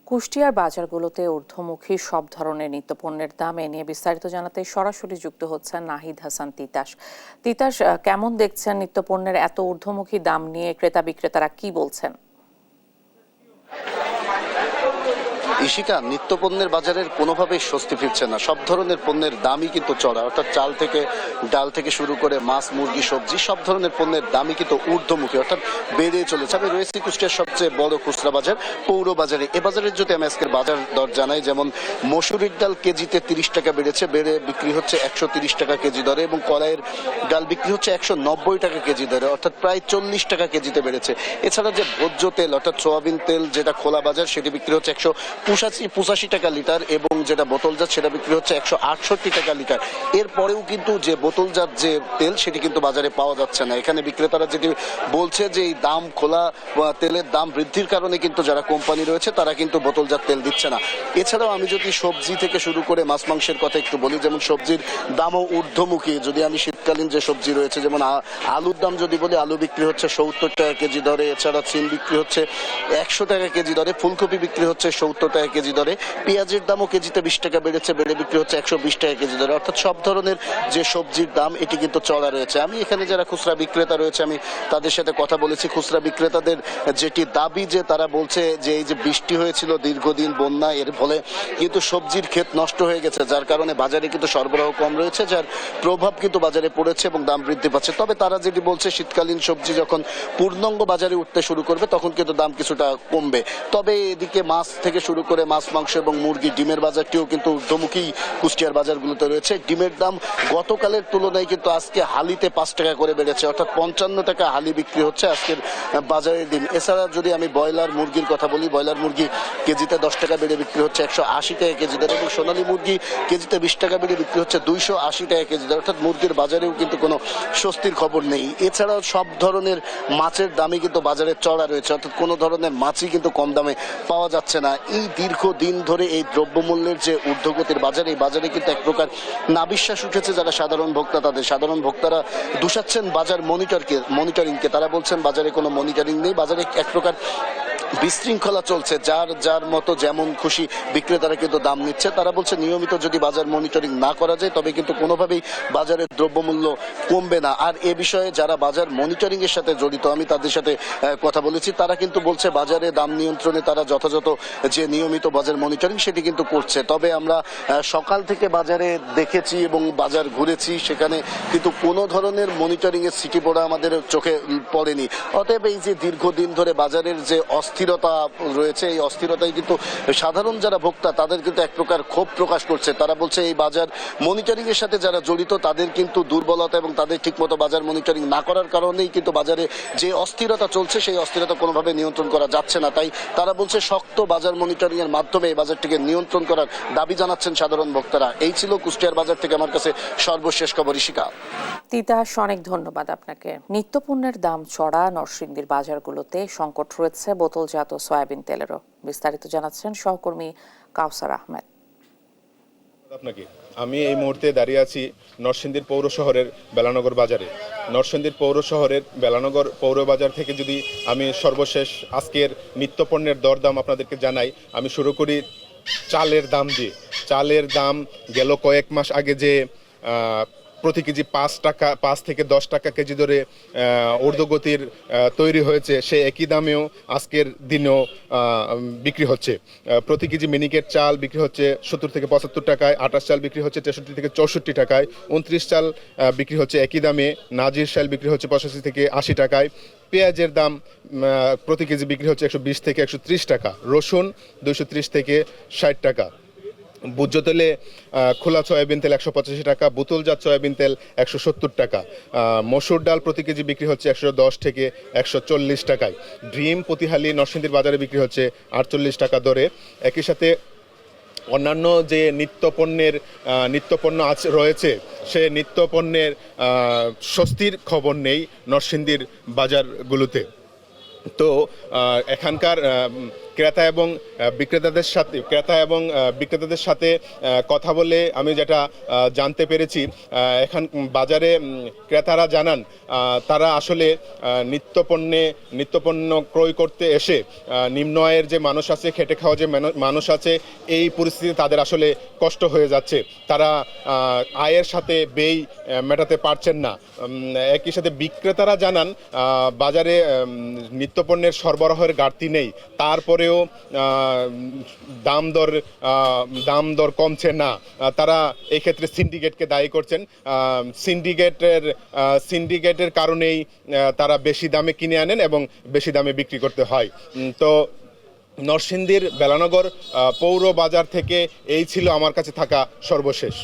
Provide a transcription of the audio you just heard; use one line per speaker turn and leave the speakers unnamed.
কুষ্টিয়ার বাজারগুলোতে ঊর্ধ্বমুখী সব ধরনের নিত্যপণ্যের দাম এ নিয়ে বিস্তারিত জানাতে সরাসরি যুক্ত হচ্ছেন নাহিদ হাসান তিতাস। তিতাস, কেমন দেখছেন নিত্যপণ্যের এত ঊর্ধ্বমুখী দাম নিয়ে? ক্রেতা বিক্রেতারা কি বলছেন?
ইশিকা, নিত্যপণ্যের বাজারের কোনোভাবেই স্বস্তি ফিরছে না। সব ধরনের পণ্যের দামই কিন্তু চড়া, অর্থাৎ চাল থেকে ডাল থেকে শুরু করে মাছ, মুরগি, সবজি সব ধরনের পণ্যের দামই কিন্তু ঊর্ধ্বমুখী, অর্থাৎ বেড়ে চলেছে। আমি রয়েছি কুষ্টিয়ার সবচেয়ে বড় খুচরা বাজার পৌর বাজারে। এ বাজারের যদি আমি আজকের বাজার দর জানাই, যেমন মসুরির ডাল কেজিতে 30 টাকা বেড়েছে, বেড়ে বিক্রি হচ্ছে 130 টাকা কেজি দরে, এবং কলাইয়ের ডাল বিক্রি হচ্ছে 190 টাকা কেজি দরে, অর্থাৎ প্রায় 40 টাকা কেজিতে বেড়েছে। এছাড়া যে ভোজ্য তেল অর্থাৎ সোয়াবিন তেল, যেটা খোলা বাজার, সেটি বিক্রি হচ্ছে 185 টাকা লিটার, এবং যেটা বোতলজাত সেটা বিক্রি হচ্ছে 168 টাকা লিটার। এরপরেও কিন্তু যে বোতলজাত যে তেল সেটি কিন্তু বাজারে পাওয়া যাচ্ছে না। এখানে বিক্রেতারা যেটি বলছে যে এই দাম, খোলা তেলের দাম বৃদ্ধির কারণে কিন্তু যারা কোম্পানি রয়েছে তারা কিন্তু বোতলজাত তেল দিচ্ছে না। এছাড়াও আমি যদি সবজি থেকে শুরু করে মাছ মাংসের কথা একটু বলি, যেমন সবজির দামও ঊর্ধ্বমুখী। যদি আমি শীতকালীন যে সবজি রয়েছে, যেমন আলুর দাম যদি বলি, আলু বিক্রি হচ্ছে 70 টাকা কেজি দরে, এছাড়া সিম বিক্রি হচ্ছে 100 টাকা কেজি দরে, ফুলকপি বিক্রি হচ্ছে 70 টাকা কেজি দরে, পেঁয়াজের দামও কেজিতে 20 টাকা বেড়েছে, বেড়ে বিক্রি হচ্ছে 120 টাকা কেজি দরে। অর্থাৎ সব ধরনের যে সবজির দাম এটি কিন্তু চড়া রয়েছে। আমি এখানে যারা খুচরা বিক্রেতা রয়েছে আমি তাদের সাথে কথা বলেছি। খুচরা বিক্রেতাদের যেটি দাবি, যে তারা বলছে যে এই যে বৃষ্টি হয়েছিল দীর্ঘদিন, বন্যা, এর ফলে কিন্তু সবজির ক্ষেত নষ্ট হয়ে গেছে, যার কারণে বাজারে কিন্তু সরবরাহ কম রয়েছে, যার প্রভাব কিন্তু বাজারে পড়েছে এবং দাম বৃদ্ধি পাচ্ছে। তবে তারা যেটি বলছে, শীতকালীন সবজি যখন পূর্ণাঙ্গ বাজারে উঠতে শুরু করবে তখন কিন্তু দাম কিছুটা কমবে। তবে এদিকে মাছ থেকে শুরু করে মাছ, মাংস এবং মুরগি, ডিমের বাজারটিও কিন্তু ঊর্ধ্বমুখী কুষ্টিয়ার বাজারগুলোতে রয়েছে। ডিমের দাম গতকালের তুলনায় কিন্তু আজকে হালিতে 5 টাকা করে বেড়েছে, অর্থাৎ 55 টাকা হালি বিক্রি হচ্ছে আজকের বাজারের ডিম। এছাড়া যদি আমি ব্রয়লার মুরগির কথা বলি, ব্রয়লার মুরগি কেজিতে 10 টাকা বেড়ে বিক্রি হচ্ছে 180 টাকা কেজি দরে, এবং সোনালী মুরগি কেজিতে 20 টাকা বেড়ে বিক্রি হচ্ছে 280 টাকা কেজি দরে। অর্থাৎ মুরগির বাজারেও কিন্তু কোনো স্বস্তির খবর নেই। এছাড়াও সব ধরনের মাছের দামই কিন্তু বাজারে চড়া রয়েছে, অর্থাৎ কোনো ধরনের মাছই কিন্তু কম দামে পাওয়া যাচ্ছে না। এই দীর্ঘদিন ধরে এই দ্রব্যমূল্যের যে ঊর্ধ্বগতির বাজার, এই বাজারে কিন্তু এক প্রকার নাবিশ্বাস উঠেছে যারা সাধারণ ভোক্তা, তাদের। সাধারণ ভোক্তারা দোষাচ্ছেন বাজার মনিটরিংকে। তারা বলছেন বাজারে কোনো মনিটরিং নেই, বাজারে এক প্রকার বিশৃঙ্খলা চলছে, যার মতো যেমন খুশি বিক্রেতারা কিন্তু দাম নিচ্ছে। তারা বলছে নিয়মিত যদি বাজার মনিটরিং না করা যায় তবে কিন্তু কোনোভাবেই বাজারের দ্রব্যমূল্য কমবে না। আর এ বিষয়ে যারা বাজার মনিটরিং এর সাথে জড়িত, আমি তাদের সাথে কথা বলেছি, তারা কিন্তু বলছে বাজারে দাম নিয়ন্ত্রণে তারা যথাযথ যে নিয়মিত বাজার মনিটরিং সেটি কিন্তু করছে। তবে আমরা সকাল থেকে বাজারে দেখেছি এবং বাজার ঘুরেছি, সেখানে কিন্তু কোনো ধরনের মনিটরিং এর সিটি পড়া আমাদের চোখে পড়েনি। অতএব এই যে দীর্ঘদিন ধরে বাজারের যে অস্থিরতা রয়েছে, এই অস্থিরতায় কিন্তু সাধারণ যারা ভোক্তা তাদের কিন্তু এক প্রকার ক্ষোভ প্রকাশ করছে। তারা বলছে এই বাজার মনিটরিং এর সাথে যারা জড়িত তাদের কিন্তু দুর্বলতা, এবং তাদের ঠিকমতো বাজার মনিটরিং না করার কারণেই কিন্তু বাজারে যে অস্থিরতা চলছে সেই অস্থিরতা কোনোভাবে নিয়ন্ত্রণ করা যাচ্ছে না। তাই তারা বলছে শক্ত বাজার মনিটরিং এর মাধ্যমে এই বাজারটিকে নিয়ন্ত্রণ করার দাবি জানাচ্ছেন সাধারণ ভোক্তারা। এই ছিল কুষ্টিয়ার বাজার থেকে আমার কাছে সর্বশেষ খবর। ইশিকা।
তিতাস, অনেক ধন্যবাদ আপনাকে। নিত্যপণ্যের দাম চড়া নরসিংদীর বাজারগুলোতে সংকট রয়েছে বোতলজাত সয়াবিন তেলেরও। বিস্তারিত জানাচ্ছেন সহকর্মী কাউসার আহমেদ।
আপনাকে আমি এই মুহূর্তে দাঁড়িয়ে আছি নরসিংদীর পৌর শহরের বেলানগর বাজারে। নরসিংদীর পৌর শহরের বেলানগর পৌর বাজার থেকে যদি আমি সর্বশেষ আজকের নিত্যপণ্যের দরদাম আপনাদেরকে জানাই, আমি শুরু করি চালের দাম দিয়ে। চালের দাম গেল কয়েক মাস আগে যে প্রতি কেজি 5 থেকে 10 টাকা কেজি ধরে ঊর্ধ্বগতির তৈরি হয়েছে, সে একই দামেও আজকের দিনেও বিক্রি হচ্ছে। প্রতি কেজি মিনিকেট চাল বিক্রি হচ্ছে 70 থেকে 75 টাকায়, 28 চাল বিক্রি হচ্ছে 63 থেকে 64 টাকায়, 29 চাল বিক্রি হচ্ছে একই দামে, নাজির চাল বিক্রি হচ্ছে 85 থেকে 80 টাকায়, পেঁয়াজের দাম প্রতি কেজি বিক্রি হচ্ছে 120 থেকে 130 টাকা, রসুন 230 থেকে 60 টাকা, ভোজ্য তেলে খোলা সয়াবিন তেল 185 টাকা, বোতলজাত সয়াবিন তেল 170 টাকা, মসুর ডাল প্রতি কেজি বিক্রি হচ্ছে 110 থেকে 140 টাকায়, ডিম প্রতিহালি নরসিংদীর বাজারে বিক্রি হচ্ছে 48 টাকা দরে। একই সাথে অন্যান্য যে নিত্যপণ্য রয়েছে, সে নিত্যপণ্যের স্বস্তির খবর নেই নরসিংদীর বাজারগুলোতে। তো এখানকার ক্রেতা এবং বিক্রেতাদের সাথে কথা বলে আমি যেটা জানতে পেরেছি, এখন বাজারে ক্রেতারা জানান তারা আসলে নিত্যপণ্য ক্রয় করতে এসে নিম্ন আয়ের যে মানুষ আছে, খেটে খাওয়া যে মানুষ আছে, এই পরিস্থিতি তাদের আসলে কষ্ট হয়ে যাচ্ছে। তারা আয়ের সাথে ব্যয় মেটাতে পারছেন না। একই সাথে বিক্রেতারা জানান বাজারে নিত্যপণ্যের সরবরাহের ঘাটতি নেই, তারপরেও দাম দর কমছে না। তারা এই ক্ষেত্রে সিন্ডিকেটকে দায়ী করছেন। সিন্ডিকেটের কারণেই তারা বেশি দামে কিনে আনেন এবং বেশি দামে বিক্রি করতে হয়। তো নরসিংদীর বেলানগর পৌর বাজার থেকে এই ছিল আমার কাছে থাকা সর্বশেষ।